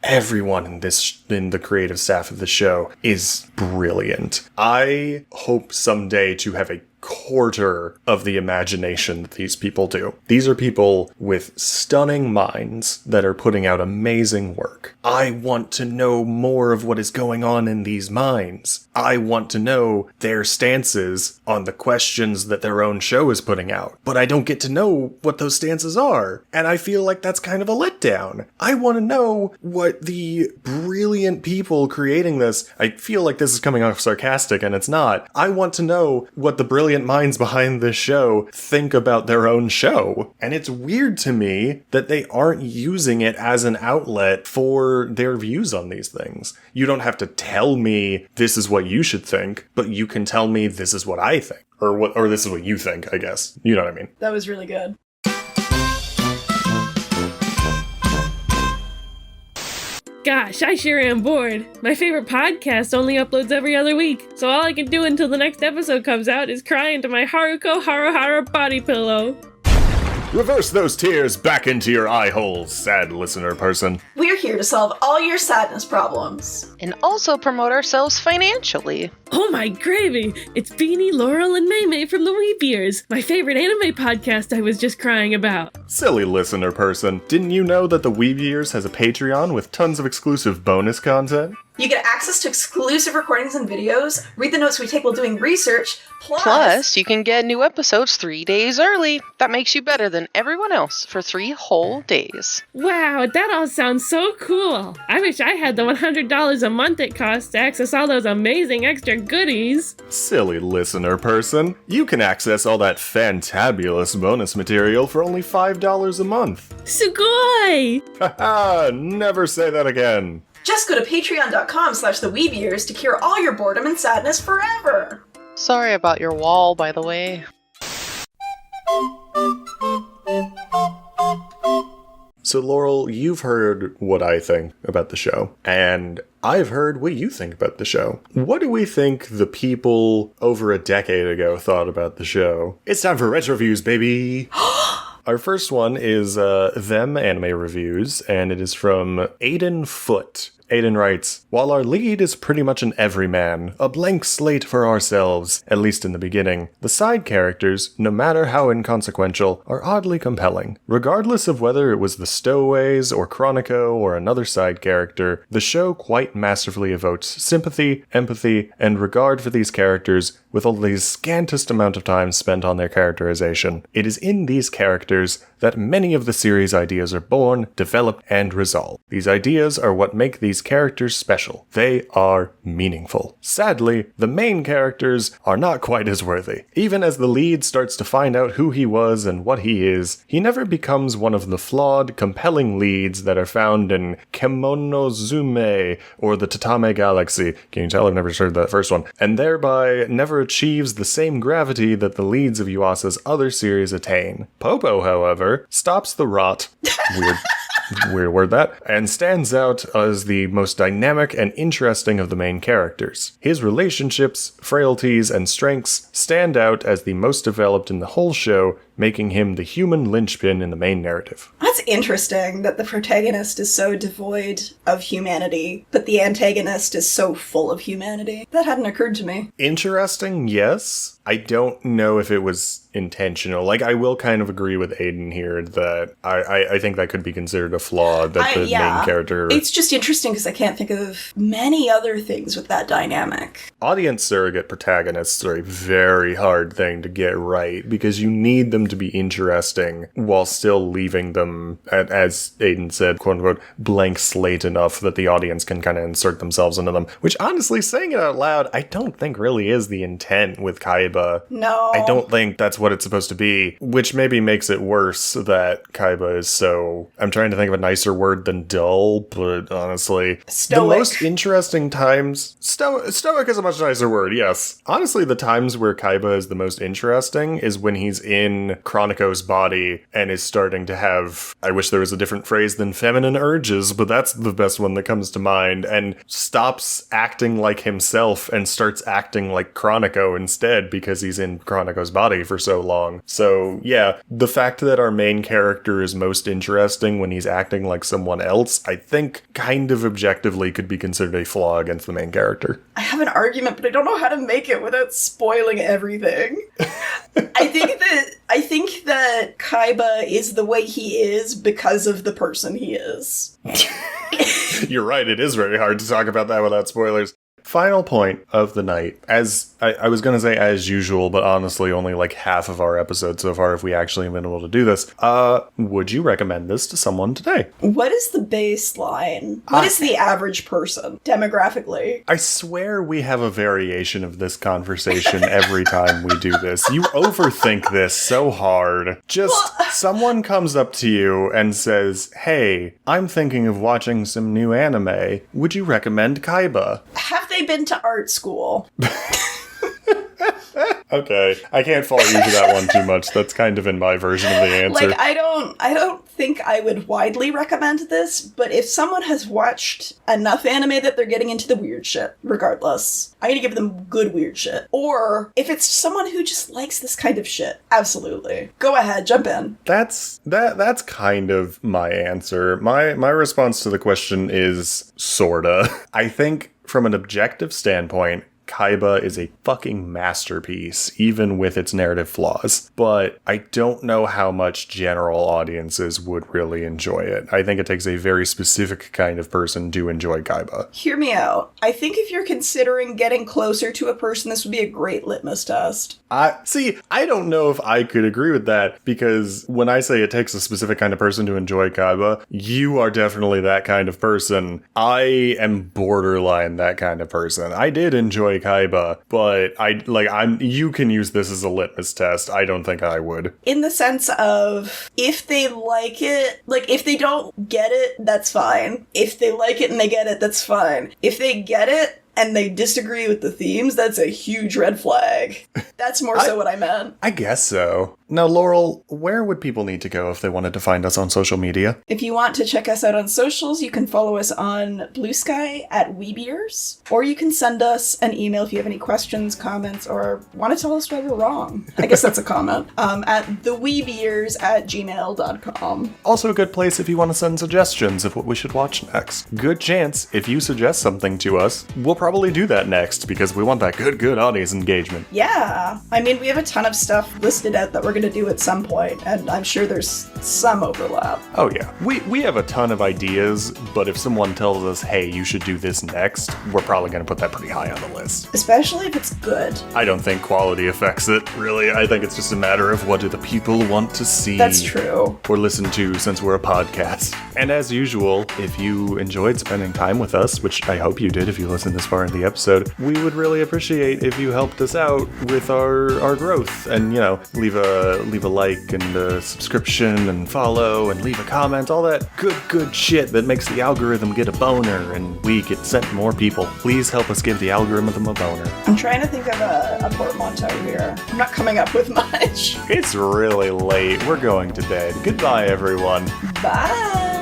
Everyone in the creative staff of the show is brilliant. I hope someday to have a quarter of the imagination that these people do. These are people with stunning minds that are putting out amazing work. I want to know more of what is going on in these minds. I want to know their stances on the questions that their own show is putting out. But I don't get to know what those stances are. And I feel like that's kind of a letdown. I want to know what the brilliant people creating this... I feel like this is coming off sarcastic, and it's not. I want to know what the brilliant minds behind this show think about their own show. And it's weird to me that they aren't using it as an outlet for their views on these things. You don't have to tell me this is what you should think, but you can tell me this is what I think. Or this is what you think, I guess. You know what I mean? That was really good. Gosh, I sure am bored. My favorite podcast only uploads every other week, so all I can do until the next episode comes out is cry into my Haruko Haruhara body pillow. Reverse those tears back into your eye holes, sad listener person. We're here to solve all your sadness problems. And also promote ourselves financially. Oh my gravy! It's Beanie, Laurel, and Maymay from the Weeb Years, my favorite anime podcast I was just crying about. Silly listener person, didn't you know that the Weeb Years has a Patreon with tons of exclusive bonus content? You get access to exclusive recordings and videos, read the notes we take while doing research, Plus, you can get new episodes 3 days early. That makes you better than everyone else for 3 whole days. Wow, that all sounds so cool. I wish I had the $100 a month it costs to access all those amazing extra goodies. Silly listener person, you can access all that fantabulous bonus material for only $5 a month. Sugoi! Haha, never say that again. Just go to patreon.com/theweebyears to cure all your boredom and sadness forever. Sorry about your wall, by the way. So Laurel, you've heard what I think about the show, and I've heard what you think about the show. What do we think the people over a decade ago thought about the show? It's time for Retro Reviews, baby! Our first one is Them Anime Reviews, and it is from Aiden Foot. Aiden writes, while our lead is pretty much an everyman, a blank slate for ourselves, at least in the beginning, the side characters, no matter how inconsequential, are oddly compelling. Regardless of whether it was the Stowaways or Chronico or another side character, the show quite masterfully evokes sympathy, empathy, and regard for these characters with only the scantest amount of time spent on their characterization. It is in these characters that many of the series' ideas are born, developed, and resolved. These ideas are what make these characters special. They are meaningful. Sadly, the main characters are not quite as worthy. Even as the lead starts to find out who he was and what he is, he never becomes one of the flawed, compelling leads that are found in Kemonozume or the Tatame Galaxy. Can you tell I've never heard that first one? And thereby never achieves the same gravity that the leads of Yuasa's other series attain. Popo, however, stops the rot. Weird word that, and stands out as the most dynamic and interesting of the main characters. His relationships, frailties, and strengths stand out as the most developed in the whole show, making him the human linchpin in the main narrative. That's interesting that the protagonist is so devoid of humanity, but the antagonist is so full of humanity. That hadn't occurred to me. Interesting, yes. I don't know if it was intentional. Like, I will kind of agree with Aiden here that I think that could be considered a flaw, that the main character... It's just interesting because I can't think of many other things with that dynamic. Audience surrogate protagonists are a very hard thing to get right, because you need them to be interesting while still leaving them, as Aiden said, quote-unquote, blank slate enough that the audience can kind of insert themselves into them. Which, honestly, saying it out loud, I don't think really is the intent with Kaiba. No. I don't think that's what it's supposed to be, which maybe makes it worse that Kaiba is so... I'm trying to think of a nicer word than dull, but honestly... Stoic. The most interesting times... Stoic is a much nicer word, yes. Honestly, the times where Kaiba is the most interesting is when he's in Chronico's body and is starting to have... I wish there was a different phrase than feminine urges, but that's the best one that comes to mind, and stops acting like himself and starts acting like Chronico instead because he's in Chronico's body for so long. So, yeah, the fact that our main character is most interesting when he's acting like someone else, I think kind of objectively could be considered a flaw against the main character. I have an argument, but I don't know how to make it without spoiling everything. I think that Kaiba is the way he is because of the person he is. You're right, it is very hard to talk about that without spoilers. Final point of the night. As I was going to say as usual, but honestly only like half of our episodes so far if we actually have been able to do this. Would you recommend this to someone today? What is the baseline? What is the average person demographically? I swear we have a variation of this conversation every time we do this. You overthink this so hard. Someone comes up to you and says, hey, I'm thinking of watching some new anime. Would you recommend Kaiba? Have they been to art school? Okay, I can't fault you for that one too much. That's kind of in my version of the answer. Like, I don't think I would widely recommend this, but if someone has watched enough anime that they're getting into the weird shit, regardless, I'm gonna give them good weird shit. Or if it's someone who just likes this kind of shit, absolutely. Go ahead, jump in. That's kind of my answer. My response to the question is sorta. I think from an objective standpoint, Kaiba is a fucking masterpiece, even with its narrative flaws. But I don't know how much general audiences would really enjoy it. I think it takes a very specific kind of person to enjoy Kaiba. Hear me out. I think if you're considering getting closer to a person, this would be a great litmus test. I don't know if I could agree with that, because when I say it takes a specific kind of person to enjoy Kaiba, you are definitely that kind of person. I am borderline that kind of person. I did enjoy Kaiba, but you can use this as a litmus test. I don't think I would. In the sense of, if they like it, like, if they don't get it, that's fine. If they like it and they get it, that's fine. If they get it, and they disagree with the themes, that's a huge red flag. That's more so what I meant. I guess so. Now, Laurel, where would people need to go if they wanted to find us on social media? If you want to check us out on socials, you can follow us on Blue Sky at Weebiers, or you can send us an email if you have any questions, comments, or want to tell us why we're wrong. I guess that's a comment. At theweebiers@gmail.com. Also a good place if you want to send suggestions of what we should watch next. Good chance, if you suggest something to us, we'll probably do that next, because we want that good audience engagement. Yeah. I mean, we have a ton of stuff listed out that we're going to do at some point, and I'm sure there's some overlap. Oh yeah. We have a ton of ideas, but if someone tells us, hey, you should do this next, we're probably going to put that pretty high on the list. Especially if it's good. I don't think quality affects it, really. I think it's just a matter of what do the people want to see. That's true. Or listen to, since we're a podcast. And as usual, if you enjoyed spending time with us, which I hope you did if you listened this far in the episode, we would really appreciate if you helped us out with our growth. And, you know, leave a like and a subscription and follow and leave a comment, all that good shit that makes the algorithm get a boner and we get sent more people. Please help us give the algorithm a boner. I'm trying to think of a portmanteau here. I'm not coming up with much. It's really late. We're going to bed. Goodbye, everyone. Bye!